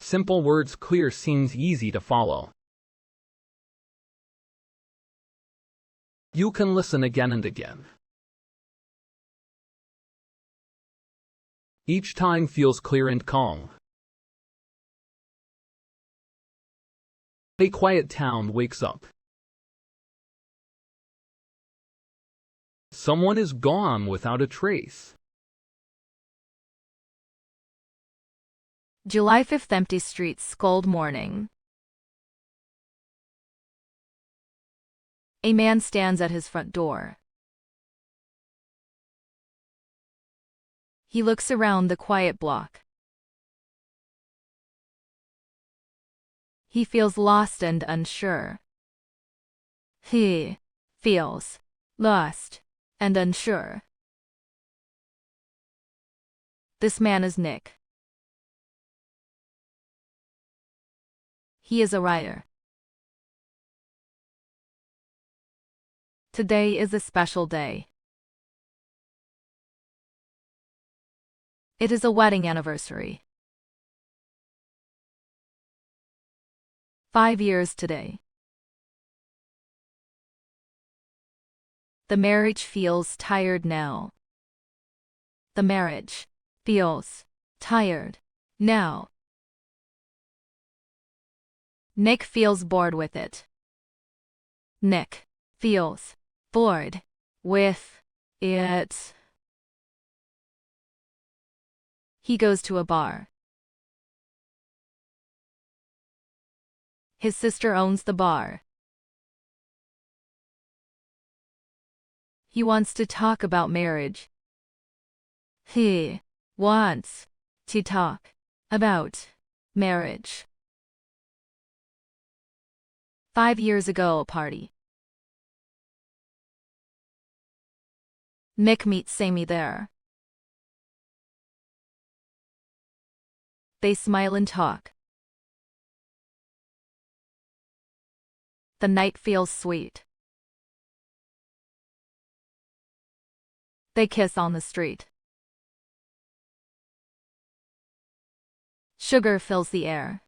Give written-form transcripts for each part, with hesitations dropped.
Simple words, clear scenes, easy to follow. You can listen again and again. Each time feels clear and calm. A quiet town wakes up. Someone is gone without a trace. July 5th, empty streets, cold morning. A man stands at his front door. He looks around the quiet block. He feels lost and unsure. He feels lost and unsure. This man is Nick. He is a writer. Today is a special day. It is a wedding anniversary. 5 years today. The marriage feels tired now. The marriage feels tired now. Nick feels bored with it. Nick feels bored with it. He goes to a bar. His sister owns the bar. He wants to talk about marriage. He wants to talk about marriage. 5 years ago, a party. Nick meets Amy there. They smile and talk. The night feels sweet. They kiss on the street. Sugar fills the air.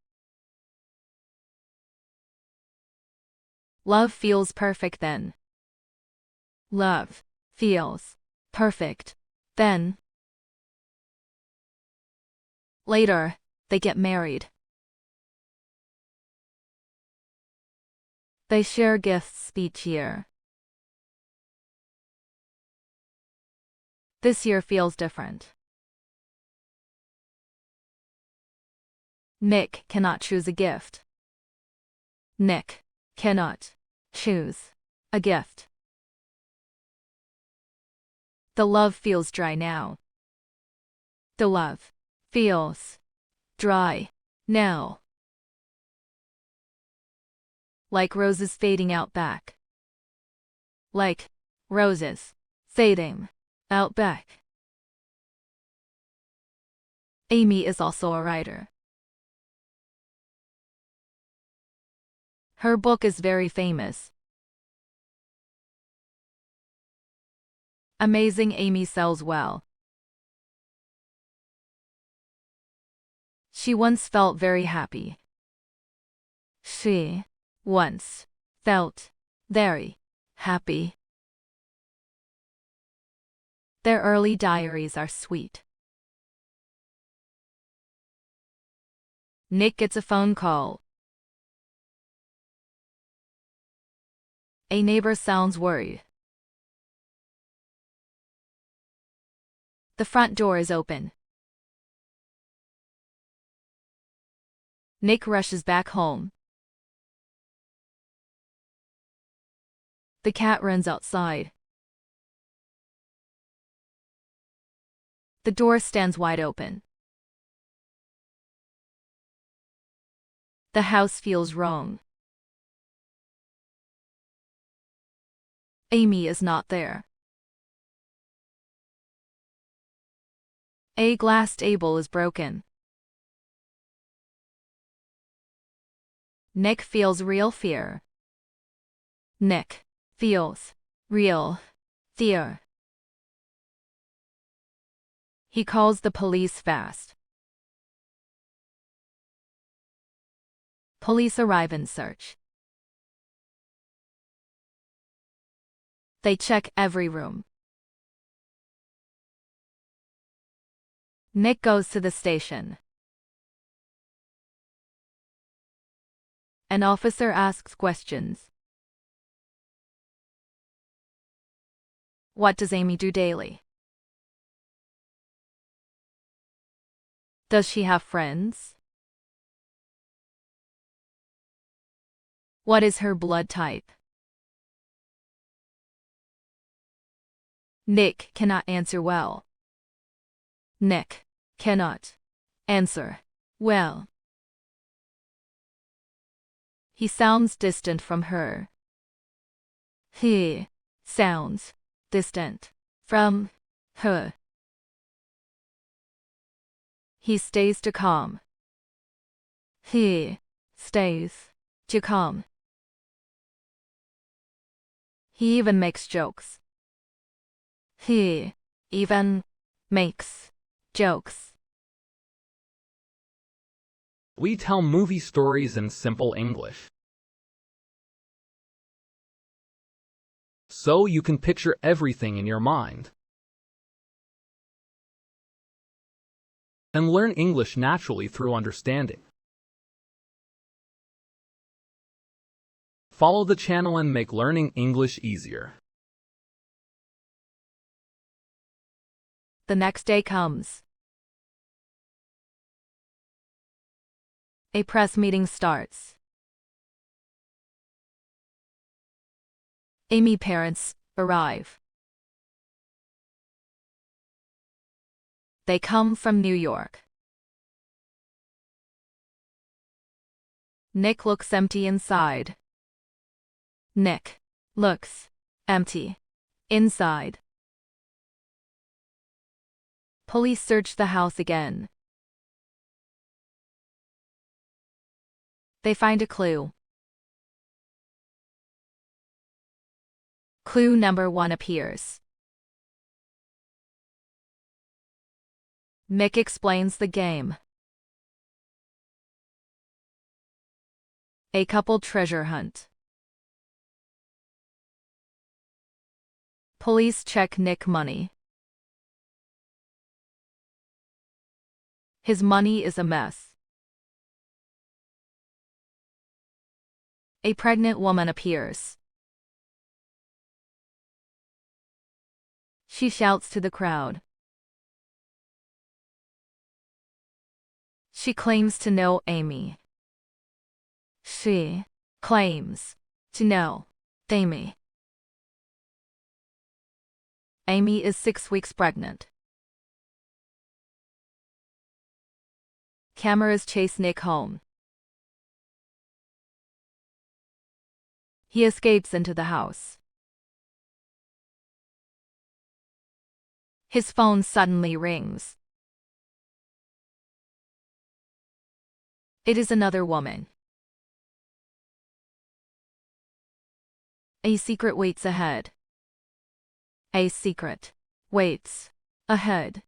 Love feels perfect then. Love feels perfect then. Later, they get married. They share gifts each year. This year feels different. Nick cannot choose a gift. Nick cannot choose a gift. The love feels dry now. The love feels dry now. Like roses fading out back. Like roses fading out back. Amy is also a writer. Her book is very famous. Amazing Amy sells well. She once felt very happy. She once felt very happy. Their early diaries are sweet. Nick gets a phone call. A neighbor sounds worried. The front door is open. Nick rushes back home. The cat runs outside. The door stands wide open. The house feels wrong. Amy is not there. A glass table is broken. Nick feels real fear. Nick feels real fear. He calls the police fast. Police arrive and search. They check every room. Nick goes to the station. An officer asks questions. What does Amy do daily? Does she have friends? What is her blood type? Nick cannot answer well. Nick cannot answer well. He sounds distant from her. He sounds distant from her. He stays too calm. He stays too calm. He even makes jokes. He even makes jokes. We tell movie stories in simple English, so you can picture everything in your mind and learn English naturally through understanding. Follow the channel and make learning English easier. The next day comes. A press meeting starts. Amy parents arrive. They come from New York. Nick looks empty inside. Nick looks empty inside. Police search the house again. They find a clue. Clue number 1 appears. Nick explains the game. A couple treasure hunt. Police check Nick money. His money is a mess. A pregnant woman appears. She shouts to the crowd. She claims to know Amy. She claims to know Amy. Amy is 6 weeks pregnant. Cameras chase Nick home. He escapes into the house. His phone suddenly rings. It is another woman. A secret waits ahead. A secret waits ahead.